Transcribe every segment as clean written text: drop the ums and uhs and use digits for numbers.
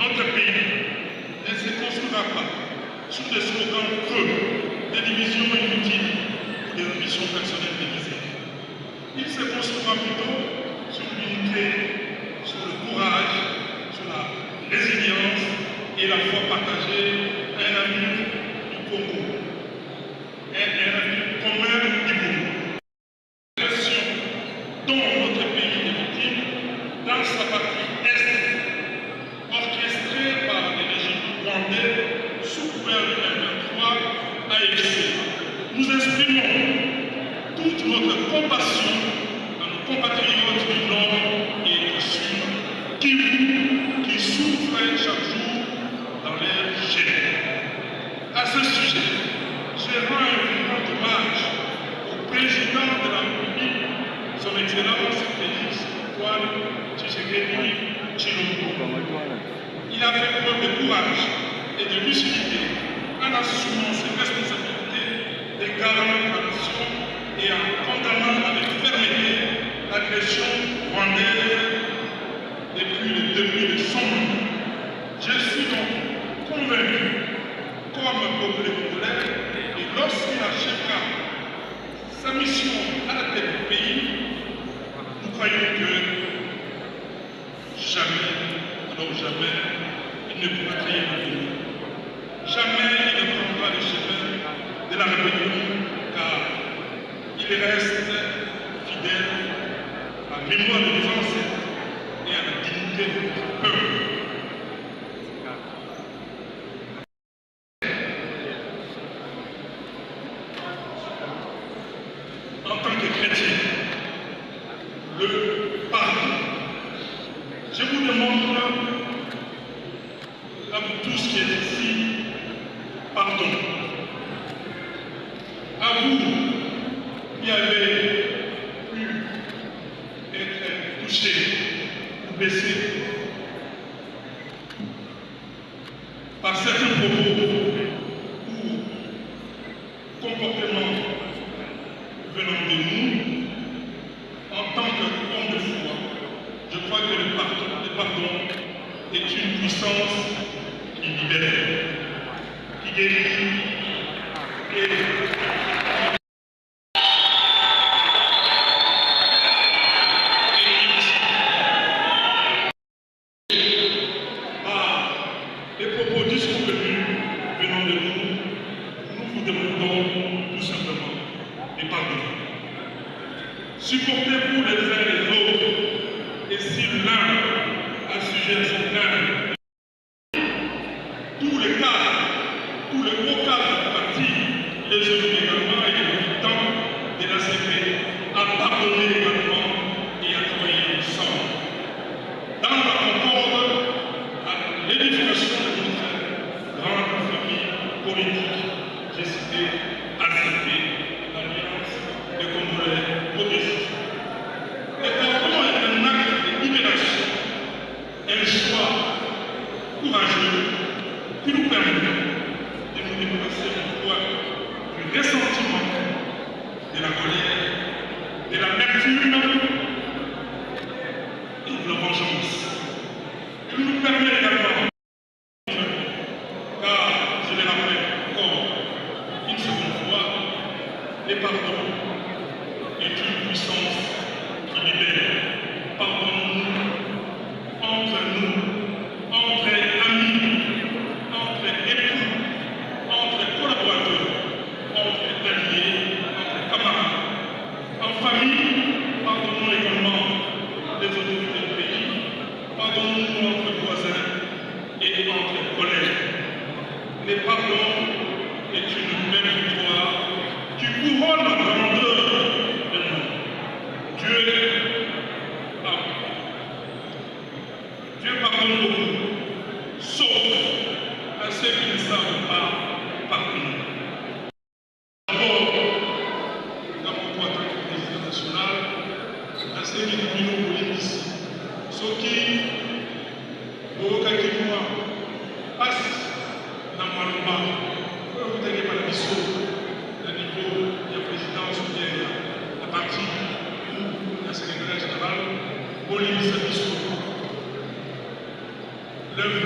Notre pays ne se construira pas sur des slogans creux, des divisions inutiles ou des ambitions personnelles déguisées. Il se construira plutôt sur l'unité, sur le courage, sur la résilience et la foi partagée à un avenir du Congo, un avenir commun du Congo. La pression dont notre pays est victime dans sa partie est, orchestrée par les régimes rwandais sous couvert du M23, a excellé. Nous exprimons toute notre compassion à nos compatriotes du Nord et du Sud qui souffrent chaque jour dans leur chair. À ce sujet, je rends un vibrant hommage au président de la République, son Excellence Félix Antoine Tshisekedi Tshilombo. Il a fait preuve de courage et de lucidité en assumant ses responsabilités de garant de la nation et en condamnant avec fermeté l'agression rwandaise depuis le début de son mandat. Je suis donc convaincu, comme peuple congolais, et lorsqu'il achèvera sa mission à la tête du pays, nous croyons que jamais, alors jamais, il ne pourra créer un pays. Jamais il ne prendra le chemin de la rébellion, car il reste fidèle à la mémoire de nos ancêtres et à la dignité de notre peuple. En tant que chrétien, le pardon. Je vous demande, à vous tous qui êtes ici, pardon. À vous qui avez pu être touchés ou blessés par certains propos ou comportements venant de nous, en tant qu'homme de foi, je crois que le pardon est une puissance qui libère, qui guérit et par les propos disconvenus venant de nous, nous vous demandons tout simplement de pardonner. Supportez-vous les uns les autres, et si l'un a sujet à son âme, tous les cas, tous les gros cas de partie, les jeunes également et les militants de la CP, à pardonner également et à travailler ensemble. Dans la concorde à l'édification de notre grande famille politique, j'ai cité ACP, l'Alliance des Congolais progressistes. Le pardon est un acte de libération, un choix courageux qui nous permet de nous déplacer parfois du ressentiment, de la colère, de l'amertume et de la vengeance. Il nous permet également, car je le rappelle encore une seconde fois, le pardon est une puissance qui libère. Pardonnons-nous entre nous, entre amis, entre époux, entre collaborateurs, entre alliés, entre camarades, en famille. Pardonnons également les autorités du pays, pardonnons-nous entre voisins et entre collègues. Le pardon est une belle victoire qui couronne la grandeur de nous. Dieu pardonne beaucoup, sauf à ceux qui ne savent pas pardonner. D'abord, dans mon droit en tant que président national, à ceux qui nous ici, ceux qui, au Kakinois, passent dans ma loi, vous n'avez pas la mission, le niveau de la présidence ou bien la partie où la secrétaire générale, Bolivie, sa mission. L'œuvre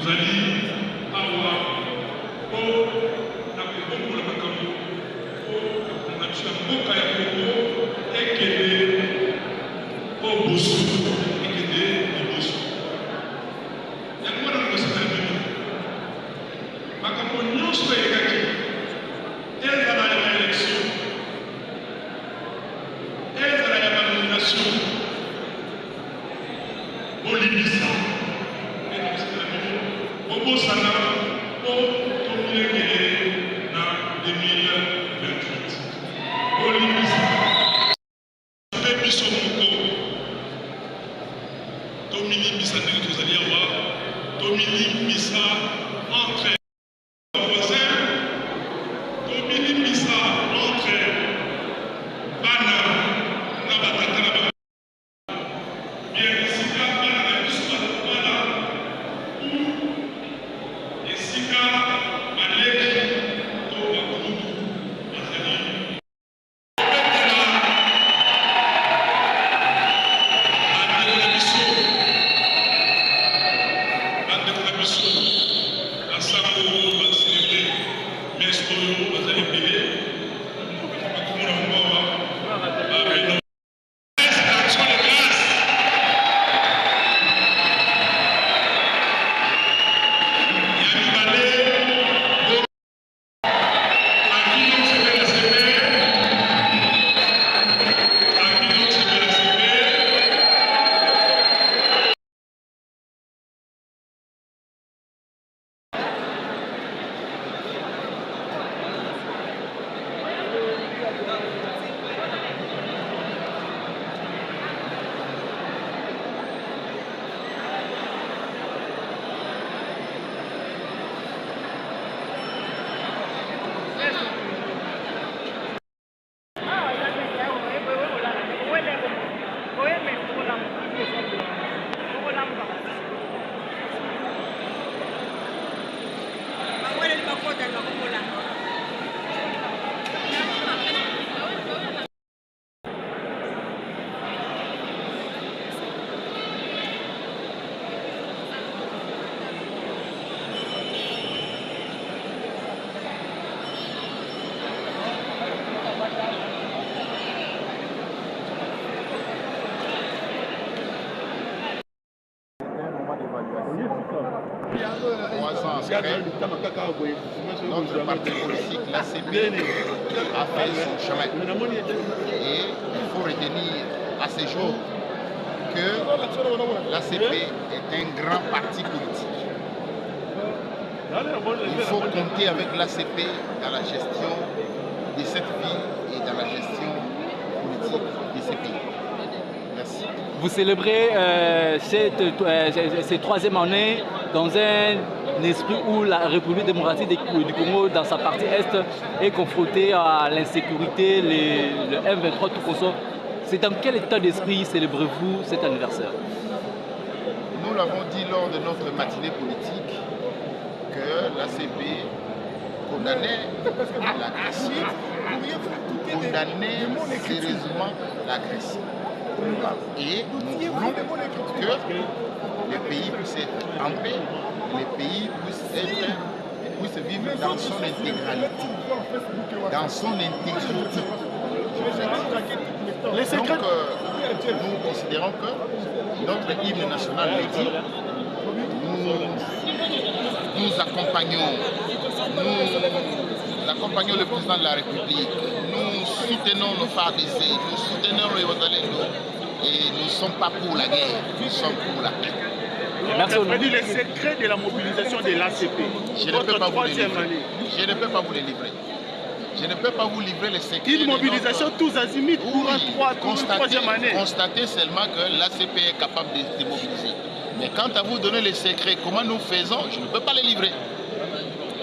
allez avoir na Congo la makambo na mboka ya Congo ekele au bosso ekele au bosso yango wana kosala bino makambo nyonso ekaki ezala ya élection ezala ya nomination bolibisa ekosala bino bobosana po tomilekele na 2028 bolibisa mpe biso moko tomilimbisa ndenge tozali awa tomilimbisa entre voisins tomilimbisa entre bana na batata na ba bien esika bana na biso bazala esika baleki to bakulutu bazali Notre parti politique, l'ACP, a fait son chemin. Et il faut retenir à ce jour que l'ACP est un grand parti politique. Il faut compter avec l'ACP dans la gestion de cette ville et dans la gestion politique de ce pays. Merci. Vous célébrez cette troisième année dans un esprit où la République démocratique du Congo, dans sa partie Est, est confrontée à l'insécurité, le M23, tout consort. C'est dans quel état d'esprit célébrez-vous cet anniversaire? Nous l'avons dit lors de notre matinée politique que l'ACP condamnait l'agression, condamnait sérieusement l'agression. Et nous voulons que le pays puisse être en paix, le pays puisse vivre dans son intégralité. Dans son intégrité. Donc, nous considérons que notre hymne national le dit, nous accompagnons le président de la République, nous soutenons nos FARDC, nous soutenons les Wazalendo et nous ne sommes pas pour la guerre, nous sommes pour la paix. Merci. On a dit les secrets de la mobilisation de l'ACP. Je ne peux pas vous les livrer. Je ne peux pas vous les livrer. Je ne peux pas vous livrer les secrets. Une mobilisation tous azimuts pour une troisième année. Constatez seulement que l'ACP est capable de mobiliser. Mais quant à vous donner les secrets, comment nous faisons, je ne peux pas les livrer.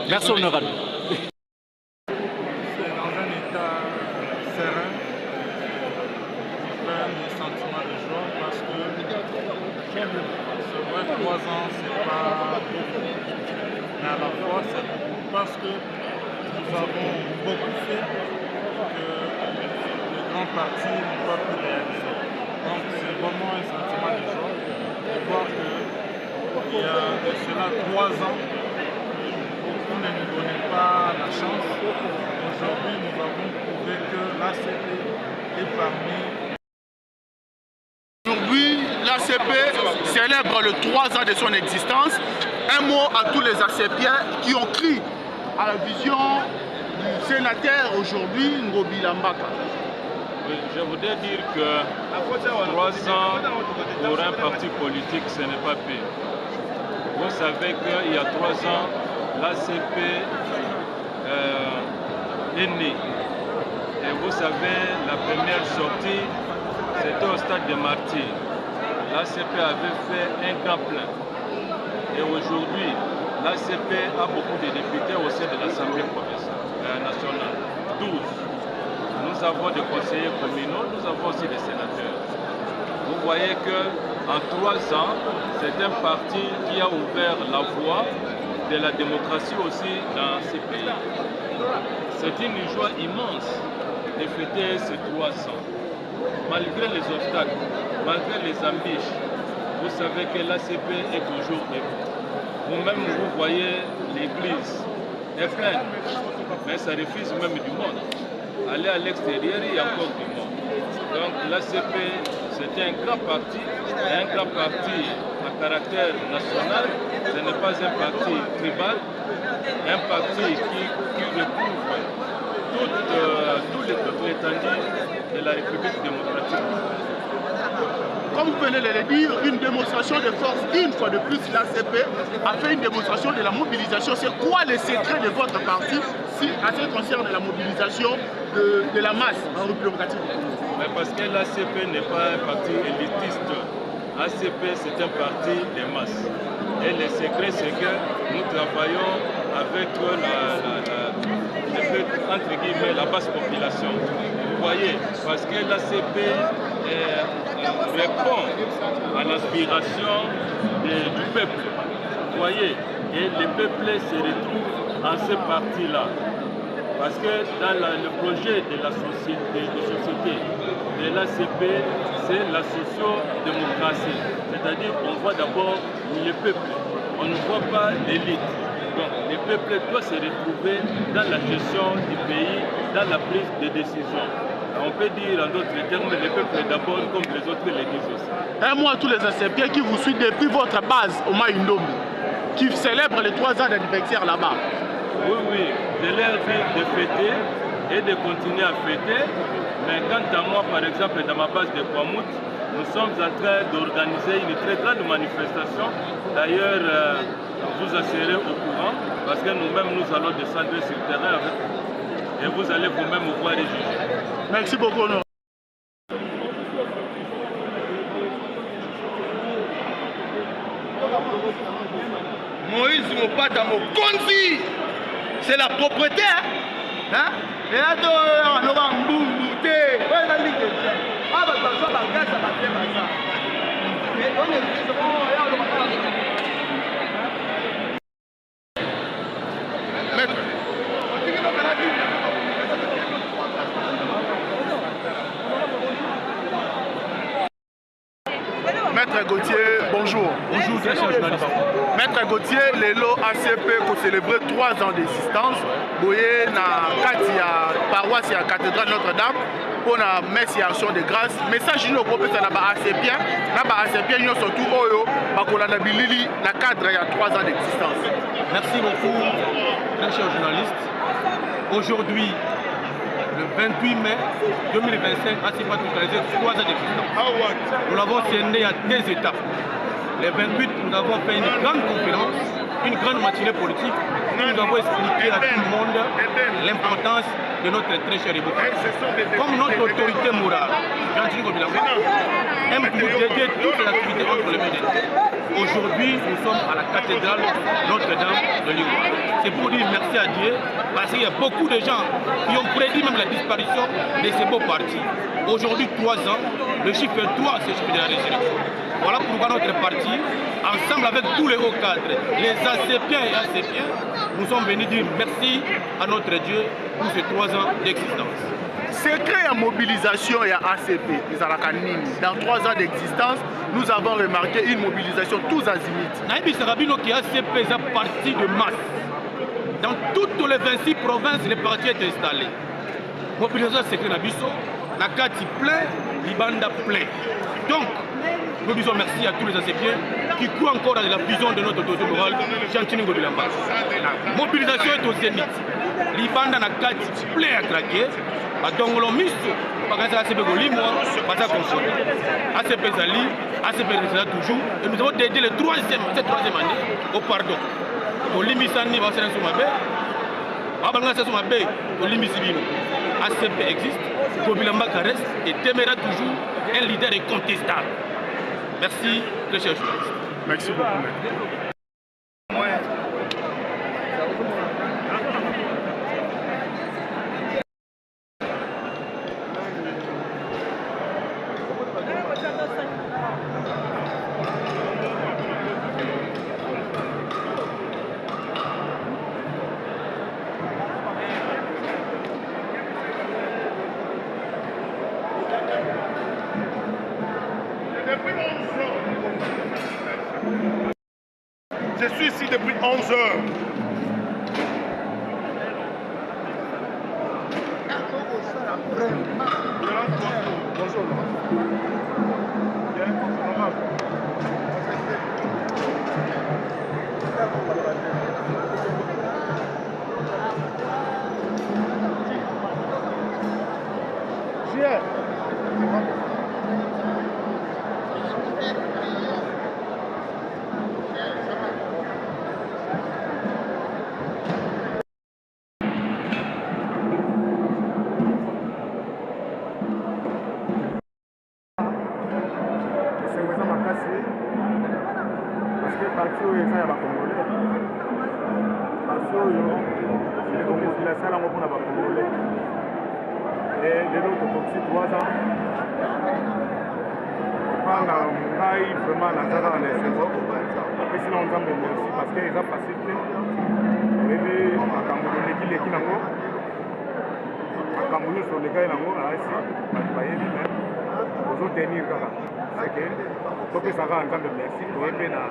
Merci honorable. C'est dans un état serein, plein de sentiments de joie parce que c'est vrai, 3 ans, c'est pas beaucoup. Mais à la fois, c'est beaucoup parce que nous avons beaucoup fait que les grands partis n'ont pas pu réaliser. Donc c'est vraiment un sentiment de joie de voir qu'il y a de cela 3 ans, on ne nous donnait pas la chance. Aujourd'hui, nous avons prouvé que l'ACP est parmi. Aujourd'hui, l'ACP célèbre le 3 ans de son existence. Un mot à tous les ACPiens qui ont cru à la vision du sénateur aujourd'hui, Ngobi Lambaka. Oui, je voudrais dire que 3 ans pour un parti politique, ce n'est pas pire. Vous savez qu'il y a 3 ans, l'ACP est née. Et vous savez, la première sortie, c'était au stade de Martyrs. L'ACP avait fait un grand plein. Et aujourd'hui, l'ACP a beaucoup de députés au sein de l'Assemblée nationale. 12. Nous avons des conseillers communaux, nous avons aussi des sénateurs. Vous voyez qu'en 3 ans, c'est un parti qui a ouvert la voie de la démocratie aussi dans ces pays. C'est une joie immense de fêter ces 3 ans. Malgré les obstacles, malgré les embûches, vous savez que l'ACP est toujours debout. Vous-même, vous voyez l'église est pleine, mais ça refuse même du monde. Aller à l'extérieur, il y a encore du monde. Donc l'ACP, c'était un grand parti à caractère national. Ce n'est pas un parti tribal, un parti qui recouvre toute l'étendue de la République démocratique. Comme vous venez de le dire, une démonstration de force, une fois de plus, l'ACP a fait une démonstration de la mobilisation. C'est quoi le secret de votre parti à ce qui concerne la mobilisation de la masse en République? Parce que l'ACP n'est pas un parti élitiste. ACP, c'est un parti des masses. Et le secret, c'est que nous travaillons avec entre guillemets, la basse population. Vous voyez, parce que l'ACP répond à l'aspiration du peuple. Vous voyez, et le peuple se retrouve en ce parti-là. Parce que dans le projet de la société de l'ACP, c'est la socio-démocratie. C'est-à-dire qu'on voit d'abord le peuple, on ne voit pas l'élite. Donc le peuple doit se retrouver dans la gestion du pays, dans la prise de décision. On peut dire en d'autres termes, le peuple d'abord, comme les autres le disent aussi. Un mot à tous les ACPiens qui vous suivent depuis votre base au Maïndombe, qui célèbre les 3 ans d'anniversaire là-bas. Oui, je leur dis de fêter et de continuer à fêter. Mais quant à moi, par exemple, dans ma base de Kwamout, nous sommes en train d'organiser une très grande manifestation. D'ailleurs, vous en serez au courant, parce que nous-mêmes, nous allons descendre sur le terrain avec vous. Et vous allez vous-même voir et juger. Merci beaucoup. Moïse Mopata Mokonzi, c'est la propriété. Hein? Et là, on aura un bout de Maître Gauthier, bonjour. Bonjour, très cher journaliste. Maître Gauthier, lelo ACP pour célébrer 3 ans d'existence. Boye na kati ya paroisse ya cathédrale Notre-Dame pour la messe et action de grâce. Message nous propose na ba ACPien nous surtout oyo bakola na bilili na cadre ya 3 ans d'existence. Merci beaucoup, très cher journaliste. Aujourd'hui, le 28 mai 2025, ACP a totalisé 3 ans d'existence. Nous l'avons scindé à 2 étapes. Le 28, nous avons fait une grande conférence, une grande matinée politique, où nous avons expliqué à tout le monde l'importance de notre très cher Ibouka. Comme notre autorité morale, Jean-Denis Gobilamba, aime nous dédier toutes les activités entre les médias. Aujourd'hui, nous sommes à la cathédrale Notre-Dame de Lyon. C'est pour dire merci à Dieu, parce qu'il y a beaucoup de gens qui ont prédit même la disparition de ces beaux partis. Aujourd'hui, 3 ans, le chiffre 3, c'est le chiffre de la résurrection. Voilà pourquoi notre parti, ensemble avec tous les hauts cadres, les ACPiens et ACPiens, nous sommes venus dire merci à notre Dieu pour ces 3 ans d'existence. secret à mobilisation et à ACP, dans 3 ans d'existence, nous avons remarqué une mobilisation tous azimuts. Naïbi Sarabino qui ACP est un parti de masse. Dans toutes les 26 provinces, les partis sont installés. Mobilisation secret Nabiso, Nakati plein, Libanda plein. Donc, nous disons merci à tous les ACPiens qui croient encore à la vision de notre autorité morale, Chantini Gobilamba. La mobilisation est au zénith. Libanda Nakati plein à craquer. Donc, l'on mise par ACP Golimo, pas à confondre. ACP Zali, ACP Zali toujours. Et nous avons dédié cette troisième année au pardon. Au Limisani, va se faire sur ma baie. Abanga se sur ma baie, au Limisibino. ACP existe, Gobilamba reste et demeurera toujours un leader incontestable. Merci, les chers journalistes. Merci beaucoup. Je suis ici depuis 11 heures. Bonjour. parti oyo eza ya bacongolais parti oyo ekomobilasa yango mpona bacongolais lelo tokokisi 3 ans mpanga ngai vraiment naza kaka na esengo apesi nango nzambe merci parce que eza facile te oyebi makambo toleki nango makambo nyonso olekai nango naasi bato bayebi me ozotenir kaka seke topesa kaka nzambe merci toye mpe na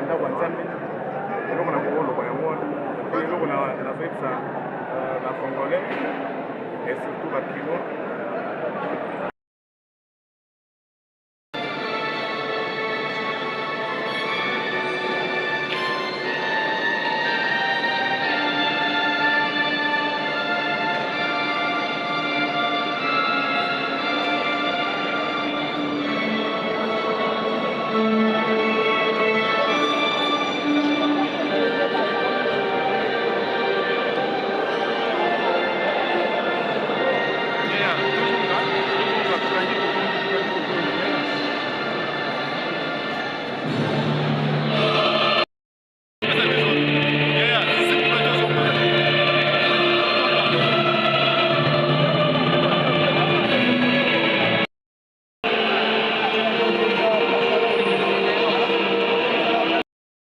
ndako ya nzambe eloko na kokoloba yango wana mpe eloko nazoyebisa bacongolais et surtout bakinois